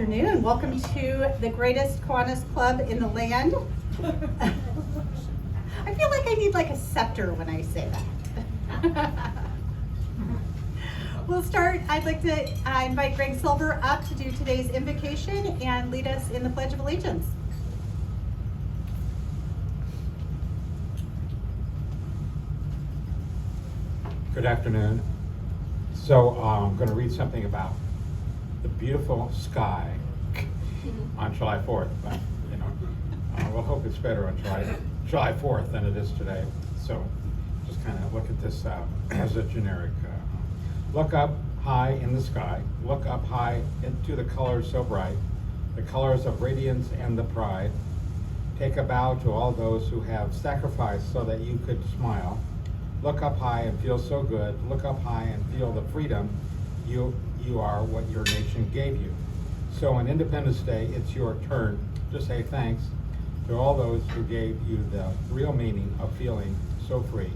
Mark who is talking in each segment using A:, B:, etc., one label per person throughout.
A: afternoon. Welcome to the greatest Kiwanis club in the land. I feel like I need like a scepter when I say that. We'll start. I'd like to invite Greg Silver up to do today's invocation and lead us in the Pledge of Allegiance.
B: Good afternoon. So I'm going to read something about the beautiful sky on July 4th, but you know, we'll hope it's better on July 4th than it is today. So just kind of look at this as a generic. Look up high in the sky, look up high into the colors so bright, the colors of radiance and the pride. Take a bow to all those who have sacrificed so that you could smile. Look up high and feel so good. Look up high and feel the freedom you are what your nation gave you. So on Independence Day, it's your turn to say thanks to all those who gave you the real meaning of feeling so free.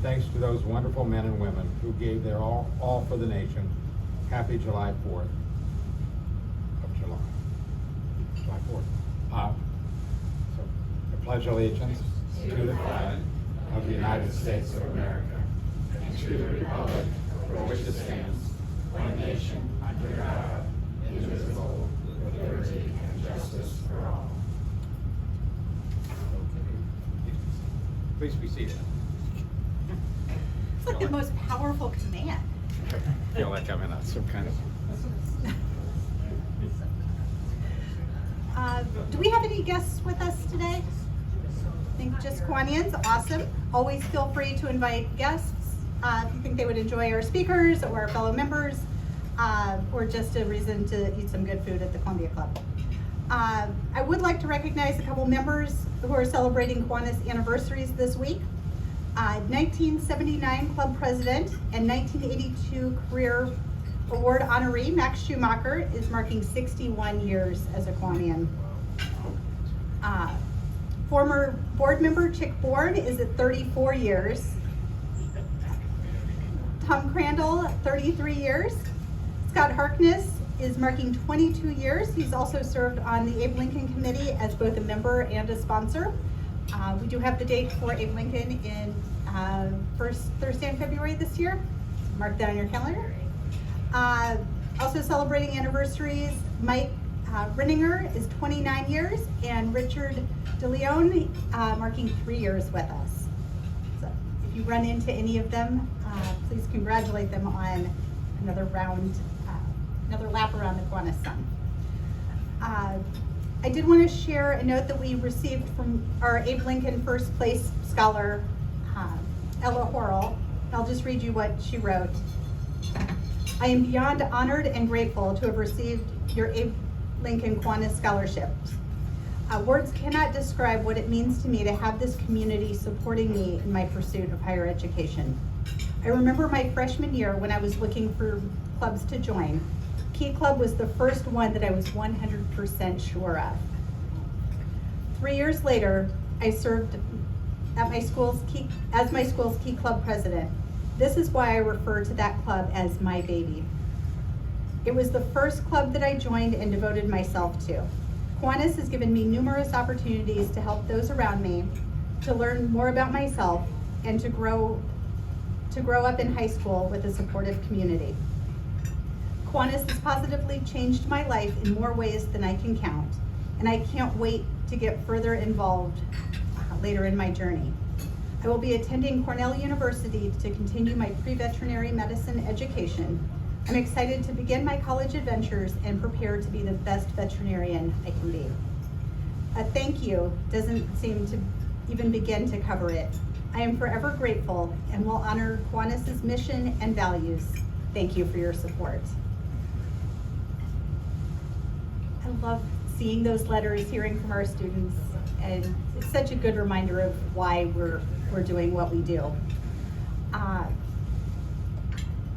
B: Thanks to those wonderful men and women who gave their all for the nation. Happy July 4th of July 4th. So I pledge allegiance to the flag of the United States of America and to the republic for which it stands, one nation under God, indivisible, with liberty and justice for all. Please be seated.
A: It's like the most powerful command.
B: I feel like I'm in some kind of...
A: Do we have any guests with us today? I think just Kiwanians. Awesome. Always feel free to invite guests if you think they would enjoy our speakers or our fellow members, or just a reason to eat some good food at the Columbia Club. I would like to recognize a couple members who are celebrating Kiwanis anniversaries this week. 1979 club president and 1982 career award honoree Max Schumacher is marking 61 years as a Kiwanian. Former board member Chick Bourne is at 34 years. Tom Crandall, 33 years. Scott Harkness is marking 22 years. He's also served on the Abe Lincoln Committee as both a member and a sponsor. We do have the date for Abe Lincoln in first Thursday in February this year. Mark that on your calendar. Also celebrating anniversaries, Mike Renninger is 29 years, and Richard DeLeon marking 3 years with us. So if you run into any of them, please congratulate them on another lap around the Kiwanis Sun. I did want to share a note that we received from our Abe Lincoln First Place Scholar, Ella Horrell. I'll just read you what she wrote. I am beyond honored and grateful to have received your Abe Lincoln Kiwanis scholarships. Words cannot describe what it means to me to have this community supporting me in my pursuit of higher education. I remember my freshman year when I was looking for clubs to join. Key Club was the first one that I was 100% sure of. 3 years later, I served at my school's as my school's Key Club president. This is why I refer to that club as my baby. It was the first club that I joined and devoted myself to. Kiwanis has given me numerous opportunities to help those around me, to learn more about myself, and to grow up in high school with a supportive community. Kiwanis has positively changed my life in more ways than I can count, and I can't wait to get further involved later in my journey. I will be attending Cornell University to continue my pre-veterinary medicine education. I'm excited to begin my college adventures and prepare to be the best veterinarian I can be. A thank you doesn't seem to even begin to cover it. I am forever grateful and will honor Kiwanis' mission and values. Thank you for your support. I love seeing those letters, hearing from our students, and it's such a good reminder of why we're doing what we do.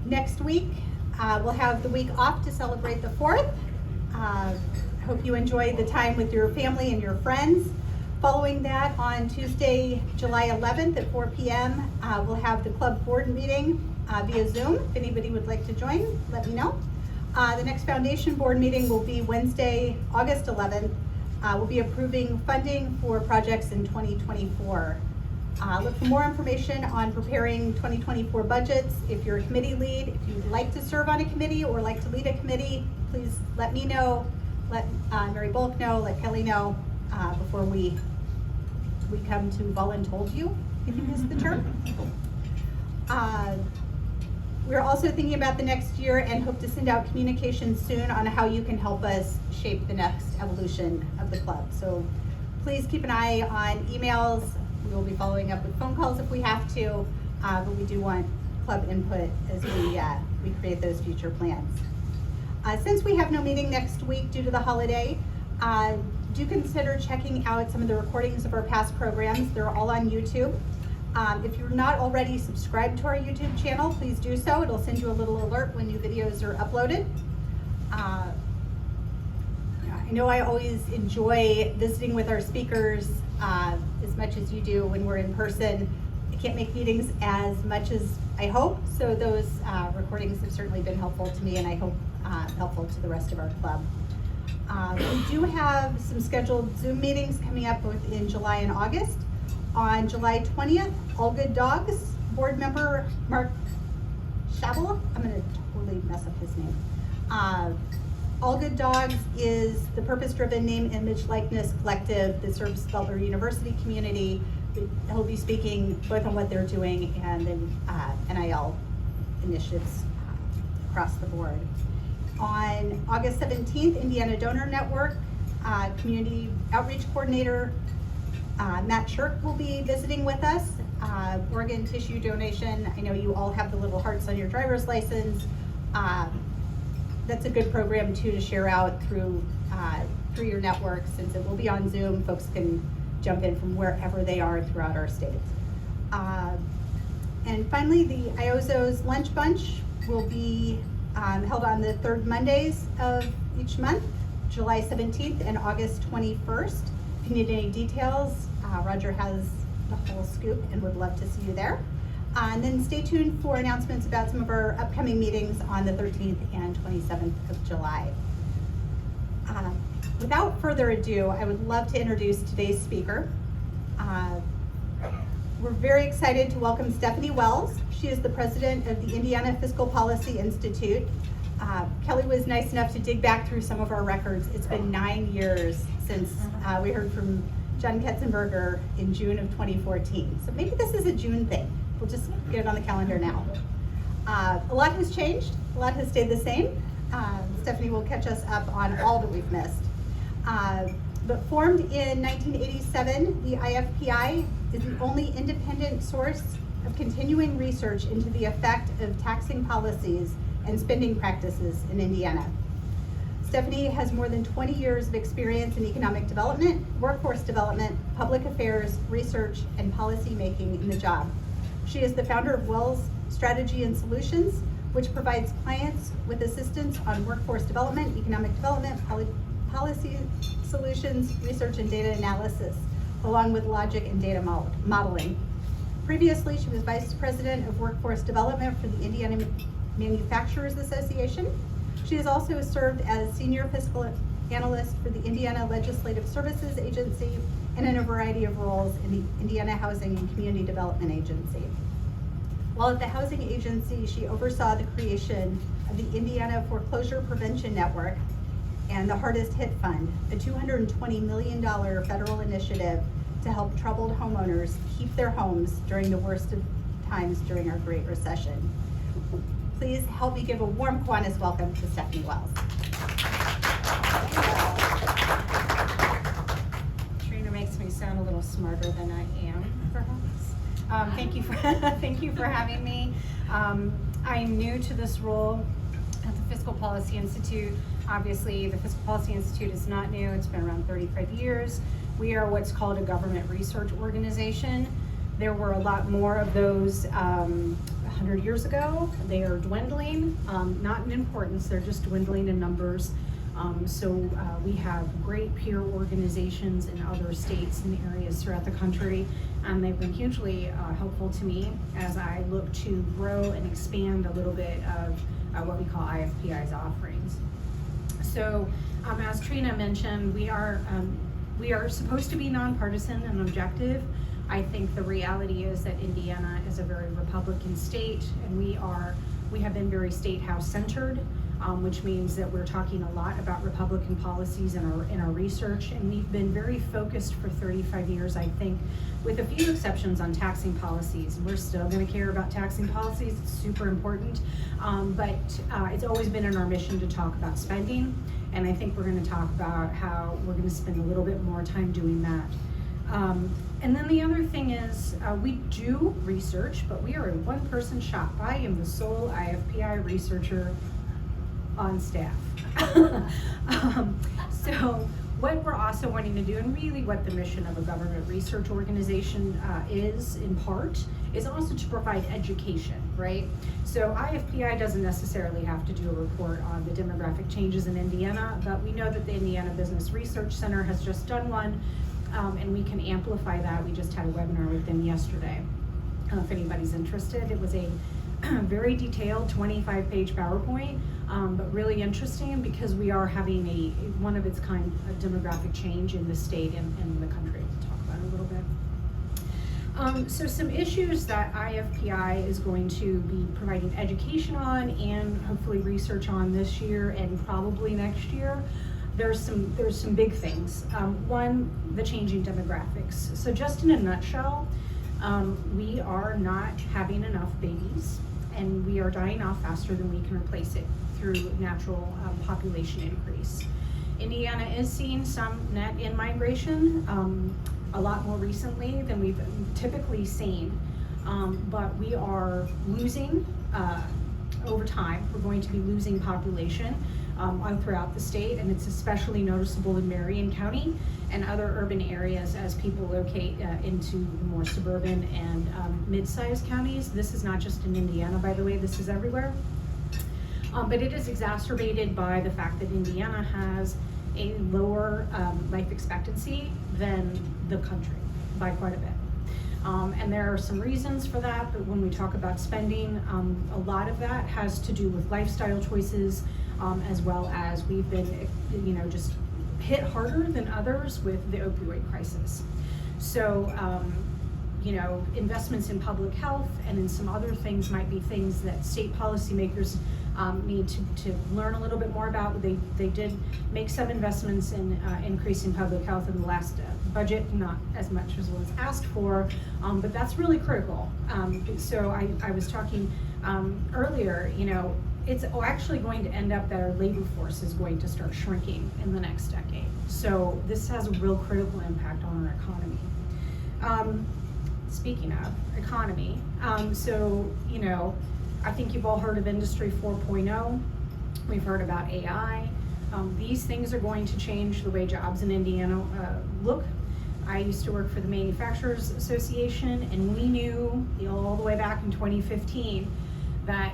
A: Next week, we'll have the week off to celebrate the 4th. Hope you enjoy the time with your family and your friends. Following that, on Tuesday, July 11th at 4 p.m., we'll have the club board meeting via Zoom. If anybody would like to join, let me know. The next foundation board meeting will be Wednesday, August 11th. We'll be approving funding for projects in 2024. Look for more information on preparing 2024 budgets. If you're a committee lead, if you'd like to serve on a committee or like to lead a committee, please let me know, let Mary Bullock know, let Kelly know before we come to voluntold you, if you use the term. We're also thinking about the next year and hope to send out communications soon on how you can help us shape the next evolution of the club. So please keep an eye on emails. We will be following up with phone calls if we have to, but we do want club input as we create those future plans. Since we have no meeting next week due to the holiday, do consider checking out some of the recordings of our past programs. They're all on YouTube. If you're not already subscribed to our YouTube channel, please do so. It'll send you a little alert when new videos are uploaded. I know I always enjoy visiting with our speakers as much as you do when we're in person. I can't make meetings as much as I hope, so those recordings have certainly been helpful to me, and I hope helpful to the rest of our club. We do have some scheduled Zoom meetings coming up both in July and August. On July 20th, All Good Dogs board member Mark Shabala, I'm going to totally mess up his name. All Good Dogs is the purpose-driven name, image, likeness collective that serves Butler University community. He'll be speaking both on what they're doing and in NIL initiatives across the board. On August 17th, Indiana Donor Network Community Outreach Coordinator Matt Shirk will be visiting with us. Organ tissue donation. I know you all have the little hearts on your driver's license. That's a good program too to share out through your network. Since it will be on Zoom, folks can jump in from wherever they are throughout our state. And finally, the IOZO's Lunch Bunch will be held on the third Mondays of each month, July 17th and August 21st. If you need any details, Roger has the whole scoop and would love to see you there. And then stay tuned for announcements about some of our upcoming meetings on the 13th and 27th of July. Without further ado, I would love to introduce today's speaker. We're very excited to welcome Stephanie Wells. She is the president of the Indiana Fiscal Policy Institute. Kelly was nice enough to dig back through some of our records. It's been 9 years since we heard from John Ketzenberger in June of 2014. So maybe this is a June thing. We'll just get it on the calendar now. A lot has changed, a lot has stayed the same. Stephanie will catch us up on all that we've missed. But formed in 1987, the IFPI is the only independent source of continuing research into the effect of taxing policies and spending practices in Indiana. Stephanie has more than 20 years of experience in economic development, workforce development, public affairs, research, and policy making in the job. She is the founder of Wells Strategy and Solutions, which provides clients with assistance on workforce development, economic development, policy solutions, research and data analysis, along with logic and data modeling. Previously, she was Vice President of Workforce Development for the Indiana Manufacturers Association. She has also served as Senior Fiscal Analyst for the Indiana Legislative Services Agency and in a variety of roles in the Indiana Housing and Community Development Agency. While at the Housing Agency, she oversaw the creation of the Indiana Foreclosure Prevention Network and the Hardest Hit Fund, a $220 million federal initiative to help troubled homeowners keep their homes during the worst of times during our Great Recession. Please help me give a warm Kiwanis welcome to Stephanie Wells.
C: Trina makes me sound a little smarter than I am, perhaps. Thank you for having me. I'm new to this role at the Fiscal Policy Institute. Obviously, the Fiscal Policy Institute is not new. It's been around 35 years. We are what's called a government research organization. There were a lot more of those 100 years ago. They are dwindling, not in importance, they're just dwindling in numbers. So we have great peer organizations in other states and areas throughout the country, and they've been hugely helpful to me as I look to grow and expand a little bit of what we call IFPI's offerings. So, as Trina mentioned, we are supposed to be nonpartisan and objective. I think the reality is that Indiana is a very Republican state, and we have been very state house centered, which means that we're talking a lot about Republican policies in our research, and we've been very focused for 35 years, I think, with a few exceptions on taxing policies. We're still going to care about taxing policies, it's super important, but it's always been in our mission to talk about spending, and I think we're going to talk about how we're going to spend a little bit more time doing that. And then the other thing is, we do research, but we are a one-person shop. I am the sole IFPI researcher on staff. So what we're also wanting to do, and really what the mission of a government research organization is, in part, is also to provide education, right? So IFPI doesn't necessarily have to do a report on the demographic changes in Indiana, but we know that the Indiana Business Research Center has just done one, and we can amplify that. We just had a webinar with them yesterday. If anybody's interested, it was a very detailed 25-page PowerPoint, but really interesting because we are having a one of its kind demographic change in the state and the country. We'll talk about it a little bit. So some issues that IFPI is going to be providing education on and hopefully research on this year and probably next year. There's some big things. One, the changing demographics. So just in a nutshell, we are not having enough babies, and we are dying off faster than we can replace it through natural population increase. Indiana is seeing some net in-migration, a lot more recently than we've typically seen, but we are losing, over time, we're going to be losing population throughout the state, and it's especially noticeable in Marion County and other urban areas as people locate into the more suburban and mid-sized counties. This is not just in Indiana, by the way, this is everywhere. But it is exacerbated by the fact that Indiana has a lower life expectancy than the country by quite a bit. And there are some reasons for that, but when we talk about spending, a lot of that has to do with lifestyle choices, as well as we've been, just hit harder than others with the opioid crisis. So, investments in public health and in some other things might be things that state policymakers need to learn a little bit more about. They did make some investments in increasing public health in the last budget, not as much as was asked for, but that's really critical. So I was talking earlier, it's actually going to end up that our labor force is going to start shrinking in the next decade. So this has a real critical impact on our economy. Speaking of economy, I think you've all heard of Industry 4.0. We've heard about AI. These things are going to change the way jobs in Indiana look. I used to work for the Manufacturers Association, and we knew all the way back in 2015 that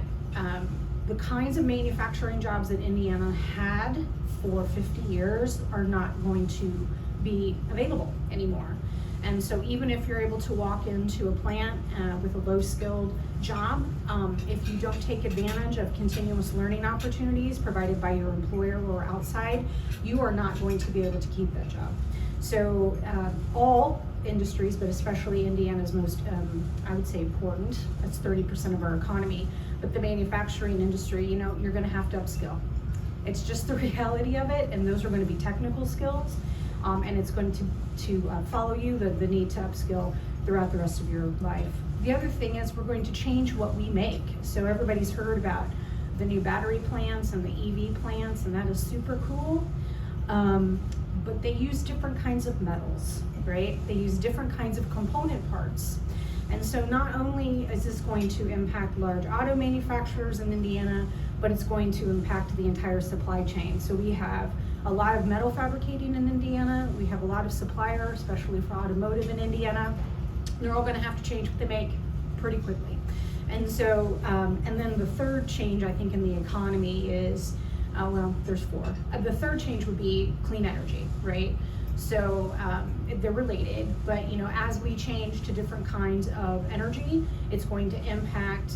C: the kinds of manufacturing jobs that Indiana had for 50 years are not going to be available anymore. And so even if you're able to walk into a plant with a low-skilled job, if you don't take advantage of continuous learning opportunities provided by your employer or outside, you are not going to be able to keep that job. So all industries, but especially Indiana's most, I would say, important, that's 30% of our economy, but the manufacturing industry, you're gonna have to upskill. It's just the reality of it, and those are gonna be technical skills. And it's going to follow you, the need to upskill throughout the rest of your life. The other thing is we're going to change what we make. So everybody's heard about the new battery plants and the EV plants, and that is super cool. But they use different kinds of metals, right? They use different kinds of component parts. And so not only is this going to impact large auto manufacturers in Indiana, but it's going to impact the entire supply chain. So we have a lot of metal fabricating in Indiana. We have a lot of suppliers, especially for automotive in Indiana. They're all gonna have to change what they make pretty quickly. And so, and then the third change, I think, in the economy is, well, there's four. The third change would be clean energy, right? So they're related, but as we change to different kinds of energy, it's going to impact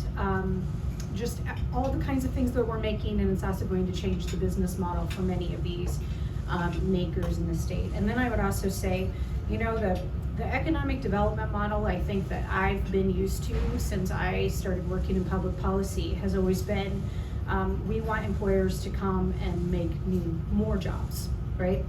C: just all the kinds of things that we're making, and it's also going to change the business model for many of these makers in the state. And then I would also say, you know, the economic development model, I think that I've been used to since I started working in public policy, has always been, we want employers to come and make more jobs, right?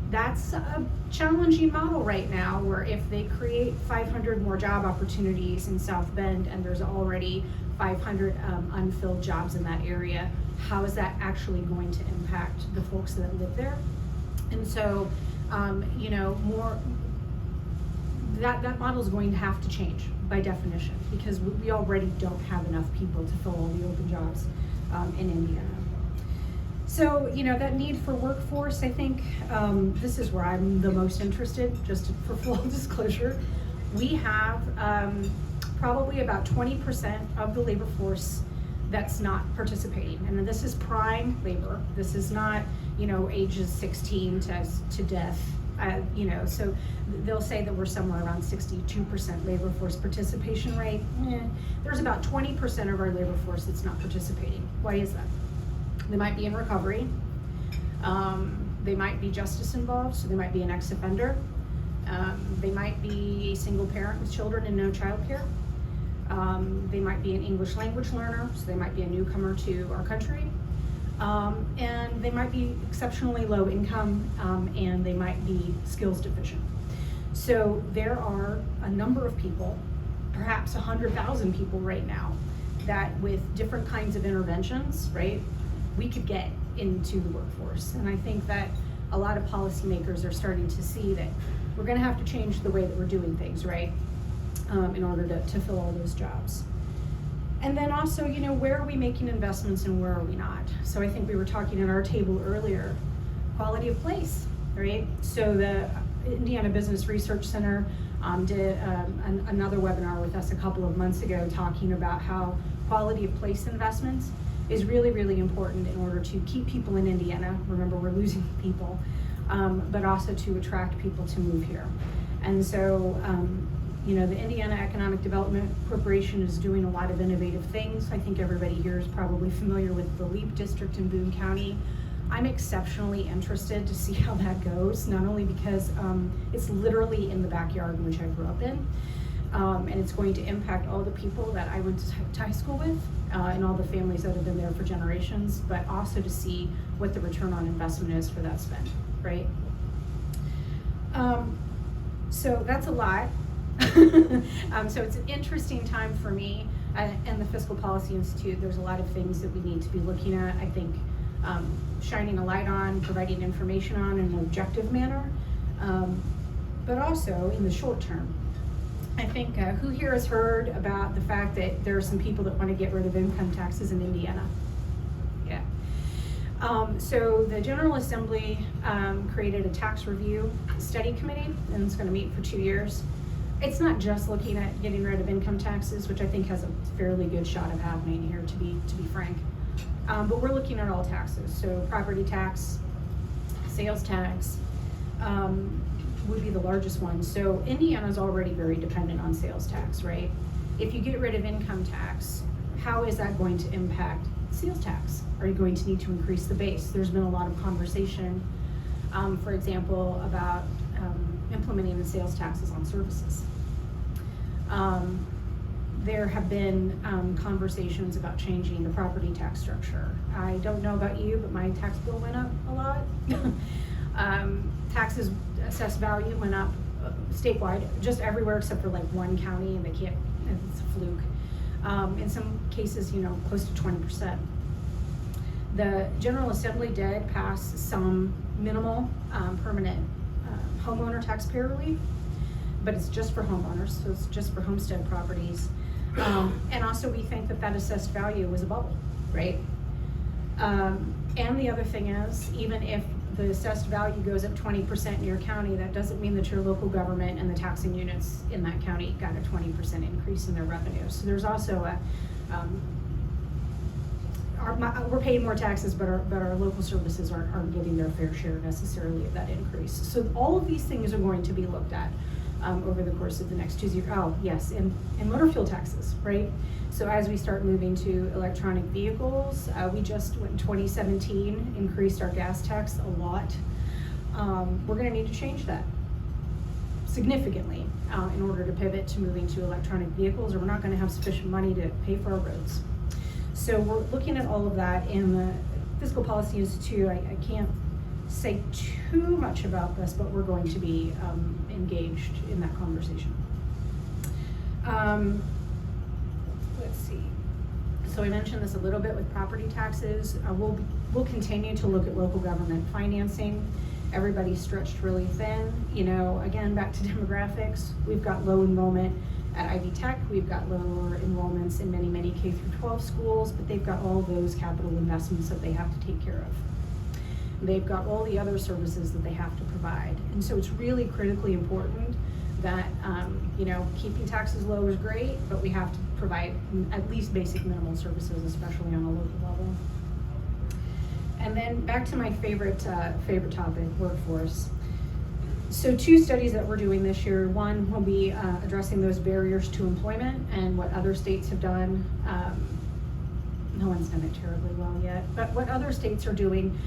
C: That's a challenging model right now, where if they create 500 more job opportunities in South Bend and there's already 500 unfilled jobs in that area, how is that actually going to impact the folks that live there? And so, you know, that model is going to have to change by definition, because we already don't have enough people to fill all the open jobs in Indiana. So, you know, that need for workforce, I think this is where I'm the most interested, just for full disclosure. We have probably about 20% of the labor force that's not participating. And this is prime labor. This is not, you know, ages 16 to death. You know, so they'll say that we're somewhere around 62% labor force participation rate. There's about 20% of our labor force that's not participating. Why is that? They might be in recovery. They might be justice involved, so they might be an ex-offender. They might be a single parent with children and no childcare. They might be an English language learner, so they might be a newcomer to our country. And they might be exceptionally low income, and they might be skills deficient. So there are a number of people, perhaps 100,000 people right now, that with different kinds of interventions, right, we could get into the workforce. And I think that a lot of policymakers are starting to see that we're gonna have to change the way that we're doing things, right, in order to fill all those jobs. And then also, you know, where are we making investments and where are we not? So I think we were talking at our table earlier, quality of place, right? So the Indiana Business Research Center did another webinar with us a couple of months ago, talking about how quality of place investments is really, really important in order to keep people in Indiana. Remember, we're losing people, but also to attract people to move here. And so, you know, the Indiana Economic Development Corporation is doing a lot of innovative things. I think everybody here is probably familiar with the LEAP district in Boone County. I'm exceptionally interested to see how that goes, not only because it's literally in the backyard in which I grew up in, and it's going to impact all the people that I went to high school with, and all the families that have been there for generations, but also to see what the return on investment is for that spend, right? So that's a lot. So it's an interesting time for me and the Fiscal Policy Institute. There's a lot of things that we need to be looking at. I think shining a light on, providing information on in an objective manner, but also in the short term. I think who here has heard about the fact that there are some people that want to get rid of income taxes in Indiana? Yeah. So the General Assembly created a tax review study committee, and it's going to meet for 2 years. It's not just looking at getting rid of income taxes, which I think has a fairly good shot of happening here, to be frank. But we're looking at all taxes. So property tax, sales tax would be the largest one. So Indiana's already very dependent on sales tax, right? If you get rid of income tax, how is that going to impact sales tax? Are you going to need to increase the base? There's been a lot of conversation, for example, about implementing the sales taxes on services. There have been conversations about changing the property tax structure. I don't know about you, but my tax bill went up a lot. Taxes assessed value went up statewide, just everywhere except for like one county, and they can't, it's a fluke. In some cases, you know, close to 20%. The General Assembly did pass some minimal permanent homeowner taxpayer relief, but it's just for homeowners, so it's just for homestead properties. And also we think that assessed value was a bubble, right? And the other thing is, even if the assessed value goes up 20% in your county, that doesn't mean that your local government and the taxing units in that county got a 20% increase in their revenue. So there's also a, we're paying more taxes, but our local services aren't getting their fair share necessarily of that increase. So all of these things are going to be looked at. over the course of the next 2 years. Oh, yes, and motor fuel taxes, right? So as we start moving to electronic vehicles, we just, in 2017, increased our gas tax a lot. We're gonna need to change that significantly in order to pivot to moving to electronic vehicles, or we're not gonna have sufficient money to pay for our roads. So we're looking at all of that, and the Fiscal Policy Institute, I can't say too much about this, but we're going to be engaged in that conversation. Let's see. So I mentioned this a little bit with property taxes. We'll continue to look at local government financing. Everybody's stretched really thin. You know, again, back to demographics, we've got low enrollment at Ivy Tech. We've got lower enrollments in many K through 12 schools, but they've got all those capital investments that they have to take care of. They've got all the other services that they have to provide. And so it's really critically important that, you know, keeping taxes low is great, but we have to provide at least basic minimal services, especially on a local level. And then back to my favorite topic, workforce. So 2 studies that we're doing this year. One will be addressing those barriers to employment and what other states have done. No one's done it terribly well yet, but what other states are doing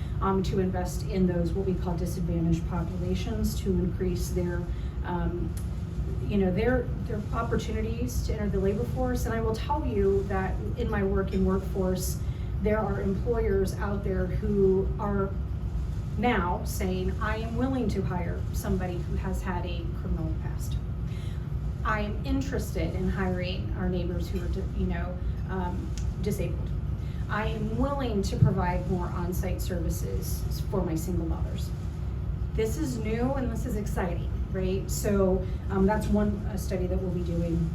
C: to invest in those what we call disadvantaged populations to increase their, you know, their opportunities to enter the labor force. And I will tell you that in my work in workforce, there are employers out there who are now saying, I am willing to hire somebody who has had a criminal past. I am interested in hiring our neighbors who are, you know, disabled. I am willing to provide more on-site services for my single mothers. This is new and this is exciting, right? So that's one study that we'll be doing.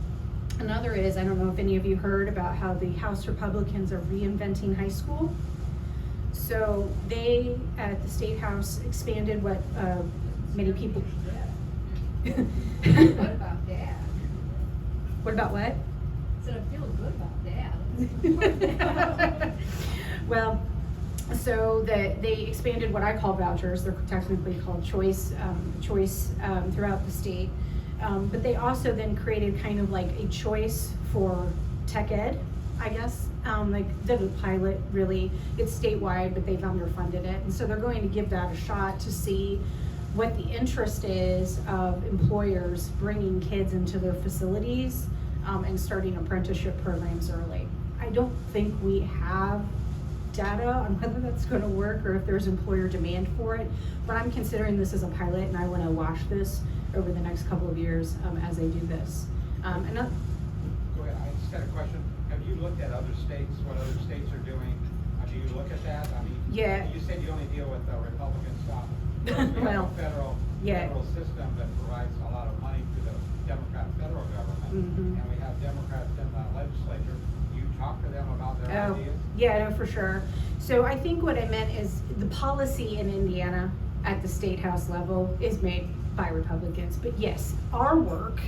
C: Another is, I don't know if any of you heard about how the House Republicans are reinventing high school. So they, at the State House, expanded what many people...
D: What about that?
C: What about what?
D: So I feel good about that.
C: Well, so they expanded what I call vouchers. They're technically called choice throughout the state. But they also then created kind of like a choice for tech ed, I guess. Like the pilot, really, it's statewide, but they've underfunded it. And so they're going to give that a shot to see what the interest is of employers bringing kids into their facilities and starting apprenticeship programs early. I don't think we have data on whether that's going to work or if there's employer demand for it, but I'm considering this as a pilot, and I want to watch this over the next couple of years as they do this.
B: Go ahead, I just got a question. Have you looked at other states, what other states are doing? Do you look at that? I mean,
C: Yeah.
B: You said you only deal with Republican stuff. We
C: Well,
B: have a federal system that provides a lot of money to the Democrat federal government,
C: Mhm.
B: and we have Democrats in the legislature. Do you talk to them about their
C: Oh,
B: ideas?
C: yeah, no, for sure. So I think what I meant is the policy in Indiana at the state house level is made by Republicans. But yes, our work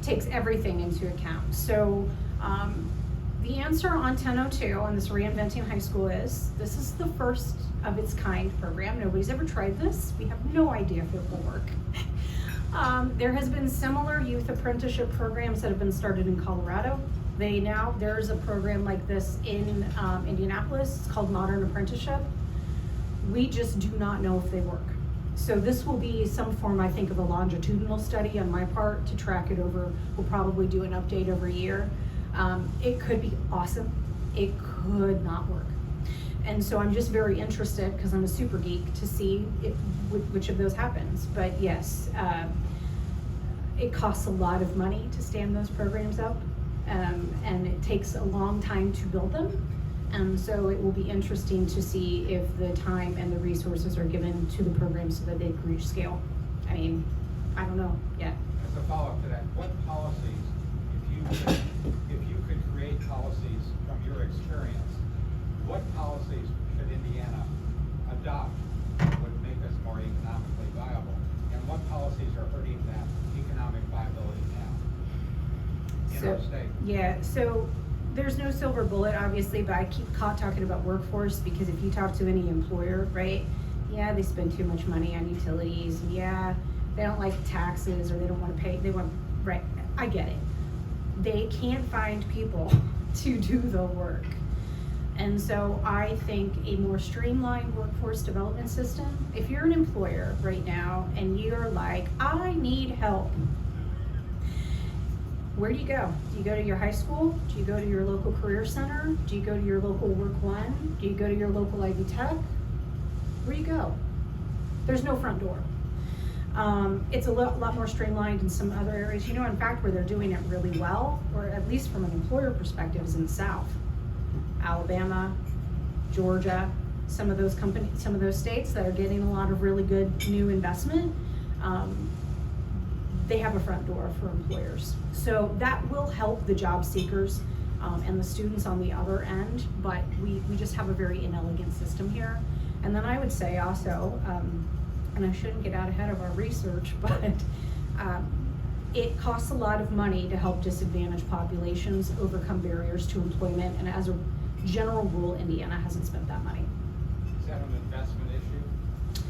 C: takes everything into account. So the answer on 1002 on this Reinventing High School is, this is the first of its kind program. Nobody's ever tried this. We have no idea if it will work. There has been similar youth apprenticeship programs that have been started in Colorado. There's a program like this in Indianapolis. It's called Modern Apprenticeship. We just do not know if they work. So this will be some form, I think, of a longitudinal study on my part to track it over. We'll probably do an update every year. It could be awesome. It could not work. And so I'm just very interested, because I'm a super geek, to see which of those happens. But yes, it costs a lot of money to stand those programs up, and it takes a long time to build them. And so it will be interesting to see if the time and the resources are given to the program so that they can reach scale. I mean, I don't know yet.
B: As a follow-up to that, what policies, if you could create policies from your experience, what policies should Indiana adopt that would make us more economically viable? And what policies are hurting that economic viability now in our state?
C: Yeah, so there's no silver bullet, obviously, but I keep talking about workforce, because if you talk to any employer, right, yeah, they spend too much money on utilities, yeah, they don't like taxes, or they don't wanna pay, right, I get it. They can't find people to do the work. And so I think a more streamlined workforce development system, if you're an employer right now and you're like, I need help, where do you go? Do you go to your high school? Do you go to your local career center? Do you go to your local Work One? Do you go to your local Ivy Tech? Where do you go? There's no front door. It's a lot more streamlined in some other areas. You know, in fact, where they're doing it really well, or at least from an employer perspective, is in the South. Alabama, Georgia, some of those states that are getting a lot of really good new investment, they have a front door for employers. So that will help the job seekers and the students on the other end, but we just have a very inelegant system here. And then I would say also, and I shouldn't get out ahead of our research, but it costs a lot of money to help disadvantaged populations overcome barriers to employment, and as a general rule, Indiana hasn't spent that money.
B: Is that an investment issue?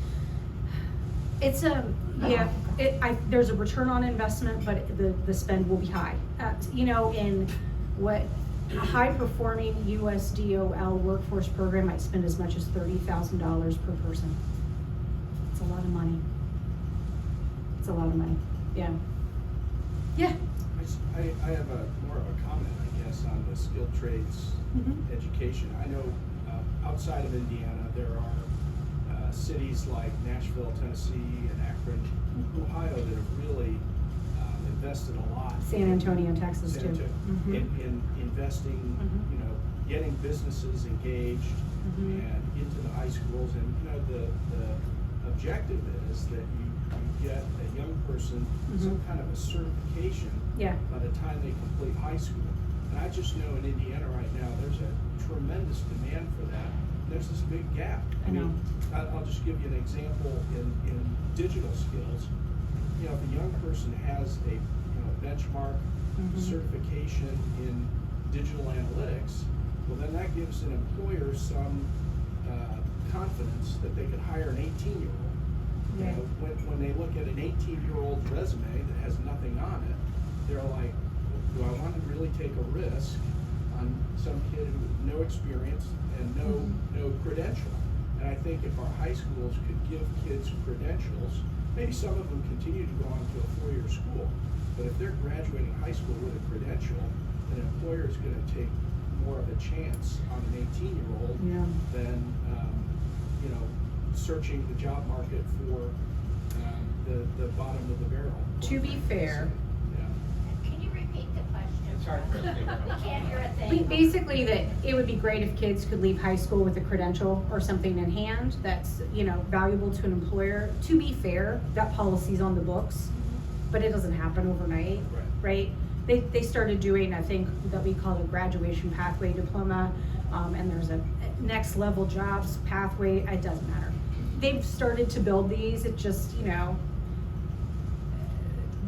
C: There's a return on investment, but the spend will be high. In what a high-performing USDOL workforce program might spend as much as $30,000 per person. It's a lot of money. It's a lot of money, yeah. Yeah.
E: I have more of a comment, I guess, on the skilled trades education. I know outside of Indiana, there are cities like Nashville, Tennessee, and Akron, Ohio, that have really invested a lot.
C: San Antonio, Texas, too.
E: In investing, getting businesses engaged and into the high schools. And the objective is that you get a young person some kind of a certification by the time they complete high school. And I just know in Indiana right now, there's a tremendous demand for that. There's this big gap. I mean, I'll just give you an example in digital skills. If a young person has a benchmark certification in digital analytics, well, then that gives an employer some confidence that they could hire an 18-year-old. When they look at an 18-year-old resume that has nothing on it, they're like, do I want to really take a risk on some kid with no experience and no credential? And I think if our high schools could give kids credentials, maybe some of them continue to go on to a four-year school, but if they're graduating high school with a credential, an employer is going to take more of a chance on an 18-year-old than searching the job market for the bottom of the barrel.
C: To be fair,
D: Can you repeat the question?
B: It's hard for us to hear.
D: We can't hear a thing.
C: basically that it would be great if kids could leave high school with a credential or something in hand that's, valuable to an employer. To be fair, that policy's on the books, but it doesn't happen overnight, right? They started doing, I think, that we call a graduation pathway diploma, and there's a next level jobs pathway. It doesn't matter. They've started to build these. It just,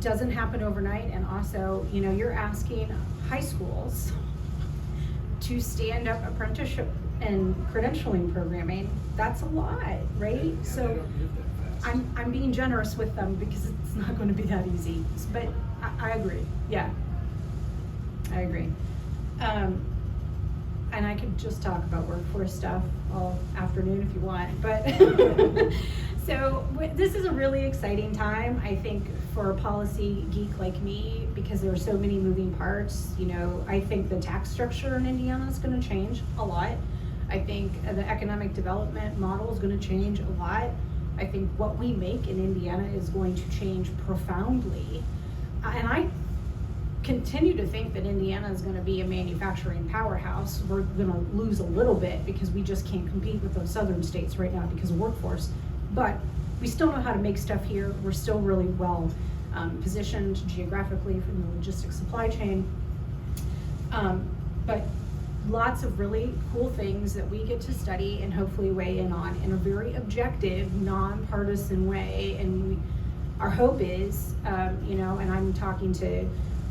C: doesn't happen overnight. And also, you're asking high schools to stand up apprenticeship and credentialing programming. That's a lot, right?
E: And
C: So
E: they don't move that fast.
C: I'm being generous with them because it's not going to be that easy. But I agree. Yeah, I agree. And I could just talk about workforce stuff all afternoon if you want, but so this is a really exciting time, I think, for a policy geek like me, because there are so many moving parts. I think the tax structure in Indiana is going to change a lot. I think the economic development model is going to change a lot. I think what we make in Indiana is going to change profoundly. And I continue to think that Indiana is going to be a manufacturing powerhouse. We're going to lose a little bit because we just can't compete with those southern states right now because of workforce. But we still know how to make stuff here. We're still really well positioned geographically from the logistics supply chain. But lots of really cool things that we get to study and hopefully weigh in on in a very objective, nonpartisan way. And our hope is, and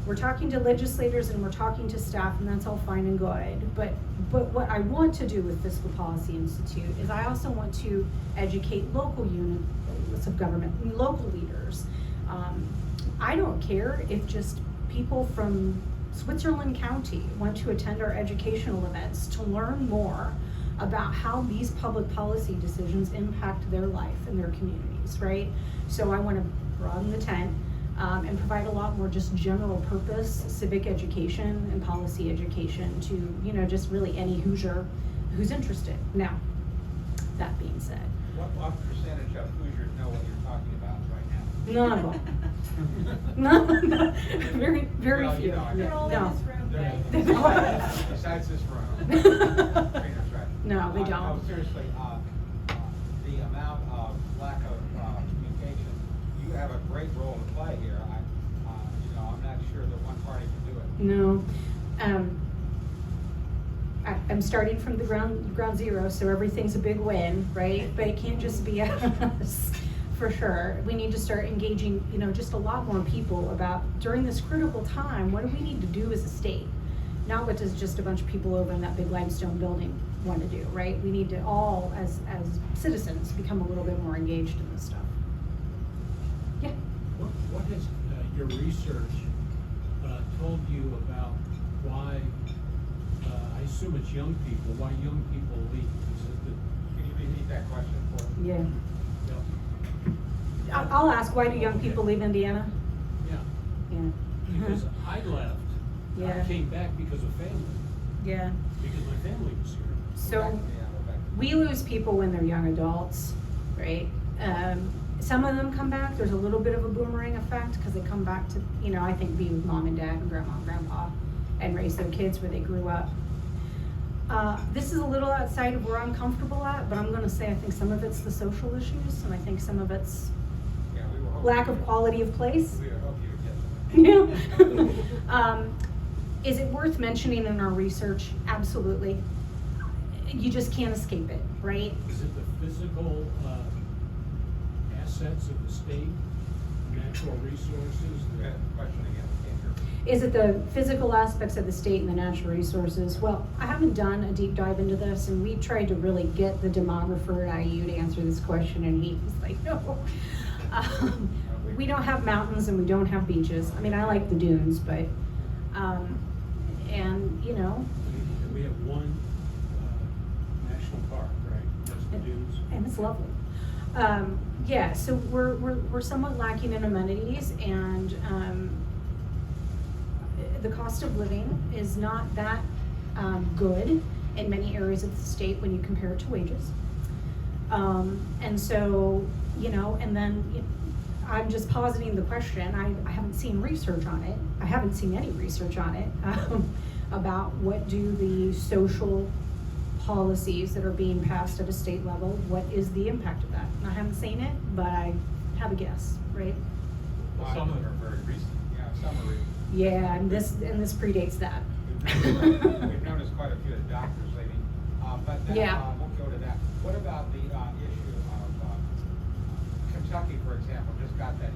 C: we're talking to legislators and we're talking to staff, and that's all fine and good. But what I want to do with Fiscal Policy Institute is I also want to educate local levels of government, local leaders. I don't care if just people from Switzerland County want to attend our educational events to learn more about how these public policy decisions impact their life and their communities, right? So I want to broaden the tent and provide a lot more just general purpose civic education and policy education to, you know, just really any Hoosier who's interested. Now, that being said,
F: What percentage of Hoosiers know what you're talking about right now?
C: none of them. No, very, very
F: Well,
C: few.
F: you know, I mean,
C: No.
F: Besides this room.
C: No, they
F: No,
C: don't.
F: seriously, the amount of lack of communication, you have a great role to play here. I'm not sure that one party can do it.
C: No. I'm starting from the ground zero, so everything's a big win, right? But it can't just be us, for sure. We need to start engaging, you know, just a lot more people about, during this critical time, what do we need to do as a state? Not what does just a bunch of people over in that big limestone building want to do, right? We need to all, as citizens, become a little bit more engaged in this stuff. Yeah.
G: What has your research told you about why, I assume it's young people, why young people leave? Is it that,
F: Can you repeat that question for me?
C: Yeah.
G: you know,
C: I'll ask, why do young people leave Indiana?
G: yeah,
C: Yeah.
G: because I left,
C: Yeah.
G: I came back because of family,
C: Yeah.
G: because my family was here.
C: So we lose people when they're young adults, right? Some of them come back. There's a little bit of a boomerang effect because they come back to, you know, I think be with mom and dad and grandma and grandpa and raise their kids where they grew up. This is a little outside of where I'm comfortable at, but I'm going to say I think some of it's the social issues, and I think some of it's
F: Yeah, we were hoping
C: lack
F: you
C: of
F: would-
C: quality of place.
F: We would hope you would get to it.
C: Yeah. Is it worth mentioning in our research? Absolutely. You just can't escape it, right?
G: Is it the physical assets of the state, natural resources?
F: Good question again, Andrew.
C: Is it the physical aspects of the state and the natural resources? Well, I haven't done a deep dive into this, and we tried to really get the demographer at IU to answer this question, and he was like, no. We don't have mountains and we don't have beaches. I mean, I like the dunes, but, and, you know,
G: And we have one national park, right? That's the dunes.
C: and it's lovely. Yeah, so we're somewhat lacking in amenities, and the cost of living is not that good in many areas of the state when you compare it to wages. And so, you know, and then I'm just positing the question. I haven't seen research on it. I haven't seen any research on it about what do the social policies that are being passed at a state level, what is the impact of that? And I haven't seen it, but I have a guess, right?
F: Well, some of them are very recent, some are recent.
C: Yeah, and this predates that.
F: We've noticed quite a few of the doctors leaving, but
C: Yeah.
F: we'll go to that. What about the issue of Kentucky, for example, just got that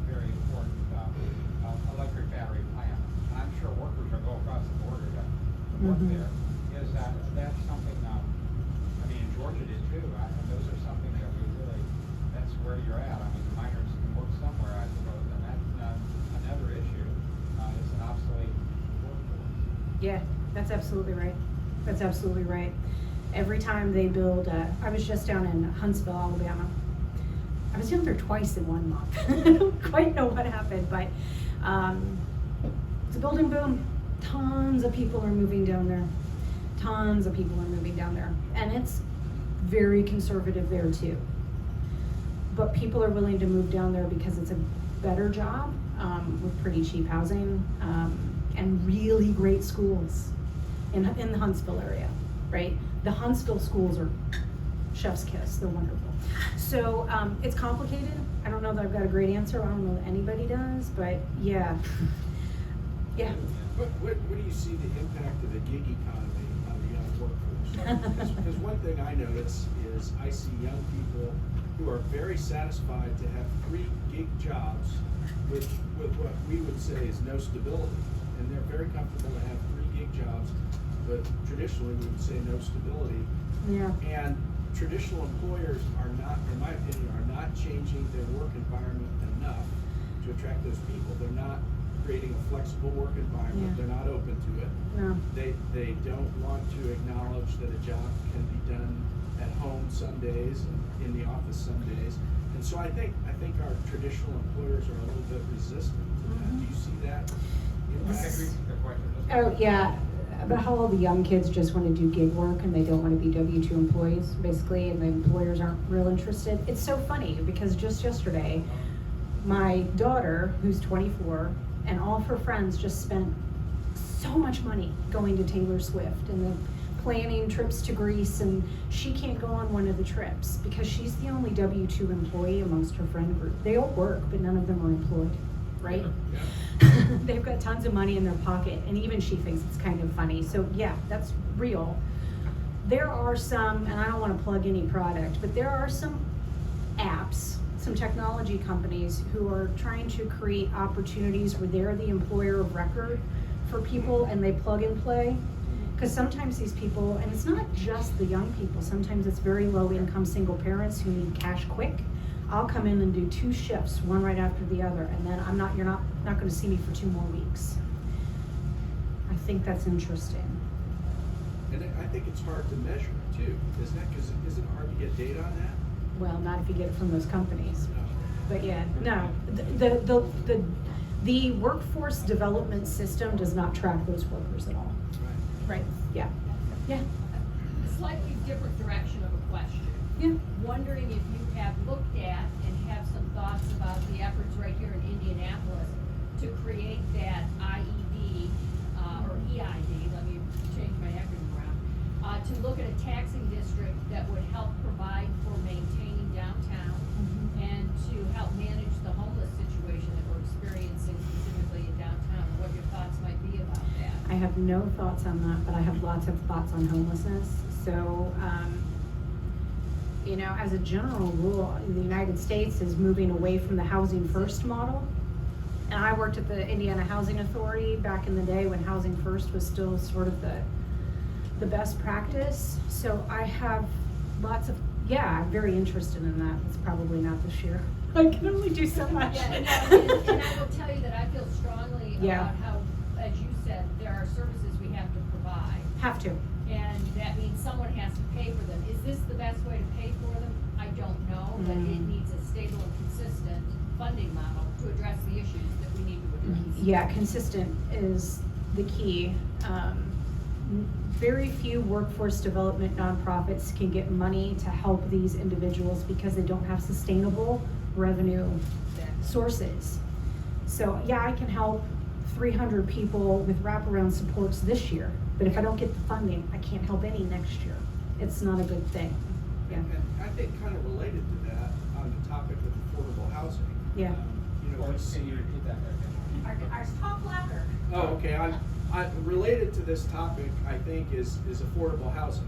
F: very important electric battery plant. And I'm sure workers will go across the border to work
C: Mhm.
F: there. Is that's something, I mean, in Georgia did too. Those are something that we really, that's where you're at. I mean, the miners can work somewhere, I suppose, and that's another issue. It's an obsolete workforce.
C: Yeah, that's absolutely right. That's absolutely right. Every time they build, I was just down in Huntsville, Alabama. I was down there twice in 1 month. I don't quite know what happened, but it's a building boom. Tons of people are moving down there. Tons of people are moving down there. And it's very conservative there too. But people are willing to move down there because it's a better job with pretty cheap housing and really great schools in the Huntsville area, right? The Huntsville schools are chef's kiss. They're wonderful. So it's complicated. I don't know that I've got a great answer. I don't know that anybody does, but yeah. Yeah.
E: What do you see the impact of the gig economy on the young workforce? Because one thing I notice is I see young people who are very satisfied to have 3 gig jobs with what we would say is no stability. And they're very comfortable to have 3 gig jobs, but traditionally we would say no stability.
C: Yeah.
E: And traditional employers are not, in my opinion, are not changing maintaining their work environment enough to attract those people. They're not creating a flexible work environment.
C: Yeah.
E: They're not open to it.
C: No.
E: They don't want to acknowledge that a job can be done at home some days and in the office some days. And so I think our traditional employers are a little bit resistant to that. Do you see that?
F: I agree with the question.
H: Oh, yeah, about how all the young kids just want to do gig work and they don't want to be W-2 employees, basically, and the employers aren't real interested. It's so funny because just yesterday, my daughter, who's 24, and all of her friends just spent so much money going to Taylor Swift and the planning trips to Greece, and she can't go on one of the trips because she's the only W-2 employee amongst her friend group. They all work, but none of them are employed, right? They've got tons of money in their pocket, and even she thinks it's kind of funny. So yeah, that's real. There are some, and I don't want to plug any product, but there are some apps, some technology companies who are trying to create opportunities where they're the employer of record for people and they plug and play. Because sometimes these people, and it's not just the young people, sometimes it's very low income single parents who need cash quick. I'll come in and do 2 shifts, one right after the other, and then you're not gonna see me for 2 more weeks. I think that's interesting.
E: And I think it's hard to measure too, isn't it? Because isn't it hard to get data on that?
H: Well, not if you get it from those companies.
E: No.
H: But yeah, no, the workforce development system does not track those workers at all.
E: Right.
H: Right, yeah, yeah,
D: A slightly different direction of a question.
H: yeah.
D: Wondering if you have looked at and have some thoughts about the efforts right here in Indianapolis to create that IED, or EID, let me change my acronym around, to look at a taxing district that would help provide for maintaining downtown and to help manage the homeless situation that we're experiencing specifically in downtown. What your thoughts might be about that?
H: I have no thoughts on that, but I have lots of thoughts on homelessness. So, you know, as a general rule, the United States is moving away from the housing first model. And I worked at the Indiana Housing Authority back in the day when housing first was still sort of the best practice. So I have lots of, yeah, I'm very interested in that. It's probably not this year. I can only do so much.
D: Yeah, and I will tell you that I feel strongly
H: Yeah.
D: about how, as you said, there are services we have to provide.
H: Have to.
D: And that means someone has to pay for them. Is this the best way to pay for them? I don't know, but it needs a stable and consistent funding model to address the issues that we need to address.
H: Yeah, consistent is the key. Very few workforce development nonprofits can get money to help these individuals because they don't have sustainable revenue sources. So yeah, I can help 300 people with wraparound supports this year, but if I don't get the funding, I can't help any next year. It's not a good thing. Yeah.
E: And I think kind of related to that, on the topic of affordable housing.
H: Yeah.
E: You know, we
F: Can you
E: see.
F: repeat that again?
D: Our talk louder.
E: Oh, okay, I related to this topic, I think, is affordable housing.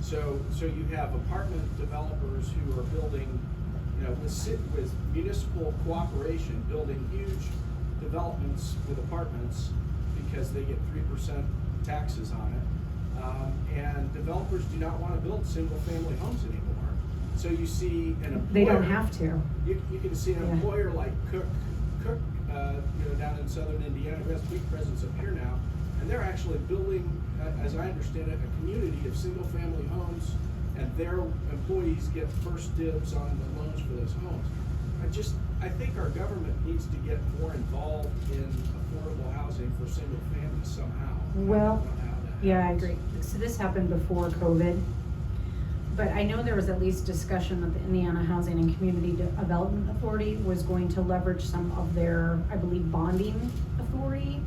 E: So you have apartment developers who are building, you know, with municipal cooperation, building huge developments with apartments because they get 3% taxes on it. And developers do not want to build single-family homes anymore. So you see an employer.
H: They don't have to.
E: You can see an
H: Yeah.
E: employer like Cook, you know, down in southern Indiana, who has a big presence up here now, and they're actually building, as I understand it, a community of single-family homes, and their employees get first dibs on the loans for those homes. I think our government needs to get more involved in affordable housing for single families somehow.
H: Well,
E: I don't know how that
H: yeah, I
E: happens.
H: agree. So this happened before COVID, but I know there was at least discussion that the Indiana Housing and Community Development Authority was going to leverage some of their, I believe, bonding authority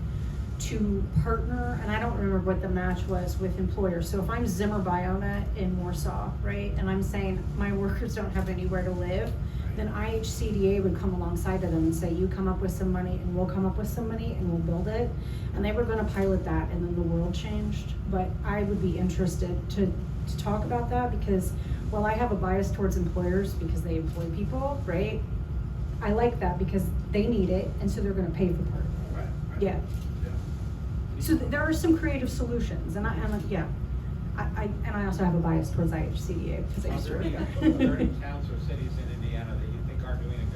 H: to partner, and I don't remember what the match was with employers. So if I'm Zimmer Biona in Warsaw, right, and I'm saying my workers don't have anywhere to live, then IHCDA would come alongside of them and say, you come up with some money and we'll come up with some money and we'll build it. And they were gonna pilot that and then the world changed. But I would be interested to talk about that because while I have a bias towards employers because they employ people, right? I like that because they need it and so they're gonna pay for part of it.
E: Right.
H: Yeah. So there are some creative solutions and yeah. And I also have a bias towards IHCDA because I
F: Are
H: used to
F: there
H: work
F: any
H: there.
F: towns or cities in Indiana that you think are doing a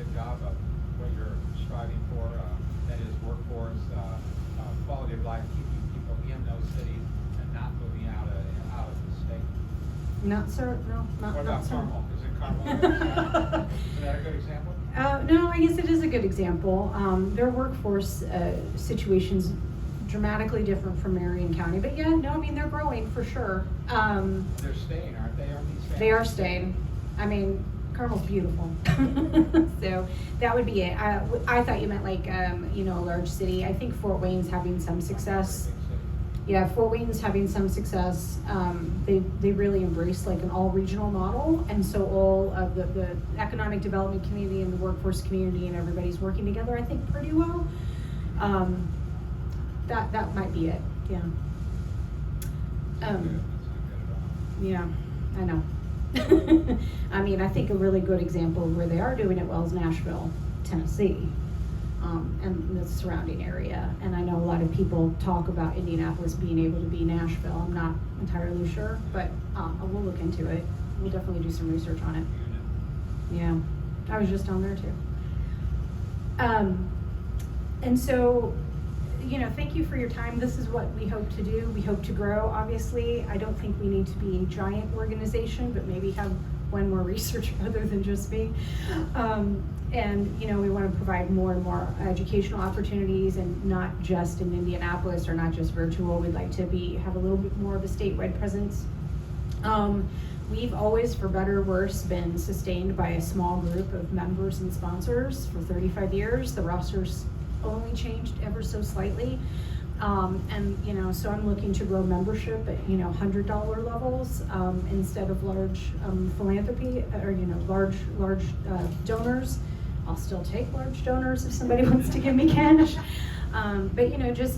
H: Not sir, no,
F: What
H: not
F: about
H: sir.
F: Carmel? Is it Carmel? Isn't that a good example?
H: No, I guess it is a good example. Their workforce situation's dramatically different from Marion County, but yeah, no, I mean, they're growing for sure.
F: They're staying, aren't they? Aren't these staying?
H: They are staying. I mean, Carmel's beautiful. So that would be it. I thought you meant like, a large city. I think Fort Wayne's having some success. Yeah, Fort Wayne's having some success. They really embrace like an all-regional model, and so all of the economic development community and the workforce community and everybody's working together, I think, pretty well. That might be it, yeah. Yeah, I know. I mean, I think a really good example of where they are doing it well is Nashville, Tennessee, and the surrounding area. And I know a lot of people talk about Indianapolis being able to be Nashville. I'm not entirely sure, but we'll look into it. We'll definitely do some research on it. Yeah, I was just down there too. And so, thank you for your time. This is what we hope to do. We hope to grow, obviously. I don't think we need to be a giant organization, but maybe have one more researcher other than just me. And we want to provide more and more educational opportunities, and not just in Indianapolis or not just virtual. We'd like to have a little bit more of a statewide presence. We've always, for better or worse, been sustained by a small group of members and sponsors for 35 years. The roster's only changed ever so slightly. So I'm looking to grow membership at, $100 levels, instead of large philanthropy or, large donors. I'll still take large donors if somebody wants to give me cash. But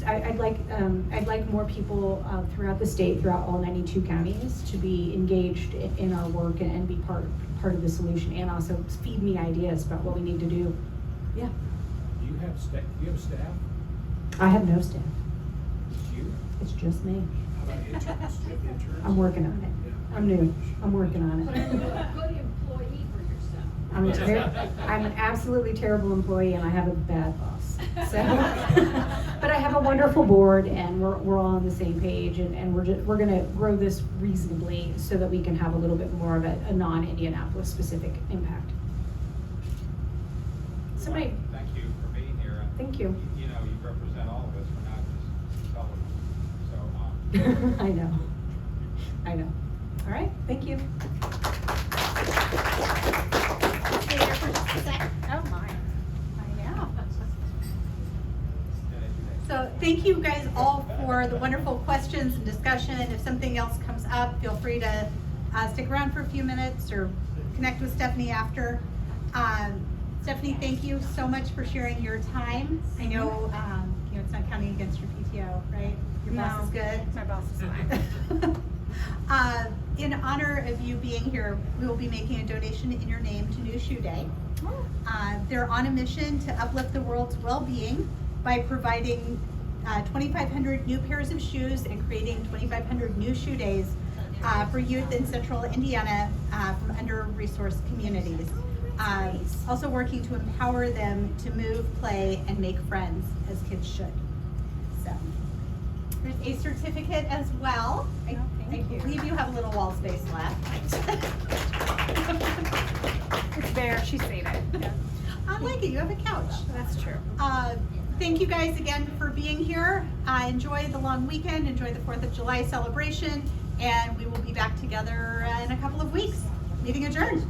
H: I'd like more people throughout the state, throughout all 92 counties, to be engaged in our work and be part of the solution, and also feed me ideas about what we need to do. Yeah.
G: Do you have staff?
H: I have no staff.
G: It's you?
H: It's just me.
E: How about interns? Do you have interns?
H: I'm working on it.
E: Yeah.
H: I'm new. I'm working on
D: But
H: it.
D: are you a good employee for yourself?
H: I'm an absolutely terrible employee, and I have a bad boss. So, but I have a wonderful board, and we're all on the same page, and we're gonna grow this reasonably so that we can have a little bit more of a non-Indianapolis specific impact. Somebody,
F: Thank you for being here. And,
H: thank you.
F: You represent all of us. We're not just Sullivan. So,
H: I know. All right, thank you.
A: Stay there for just a sec.
C: Oh, my.
A: I know. So thank you guys all for the wonderful questions and discussion. If something else comes up, feel free to stick around for a few minutes or connect with Stephanie after. Stephanie, thank you so much for sharing your time. I know, it's not counting against your PTO, right? Your boss is good?
C: My boss is fine.
A: In honor of you being here, we will be making a donation in your name to New Shoe Day. They're on a mission to uplift the world's well-being by providing 2,500 new pairs of shoes and creating 2,500 new shoe days for youth in central Indiana from under-resourced communities. Also working to empower them to move, play, and make friends, as kids should. So, there's a certificate as well. I believe you have a little wall space left.
C: It's there, she stated. Yeah.
A: I like it, you have a couch.
C: That's true.
A: Thank you guys again for being here. Enjoy the long weekend, enjoy the 4th of July celebration, and we will be back together in a couple of weeks. Meeting adjourned.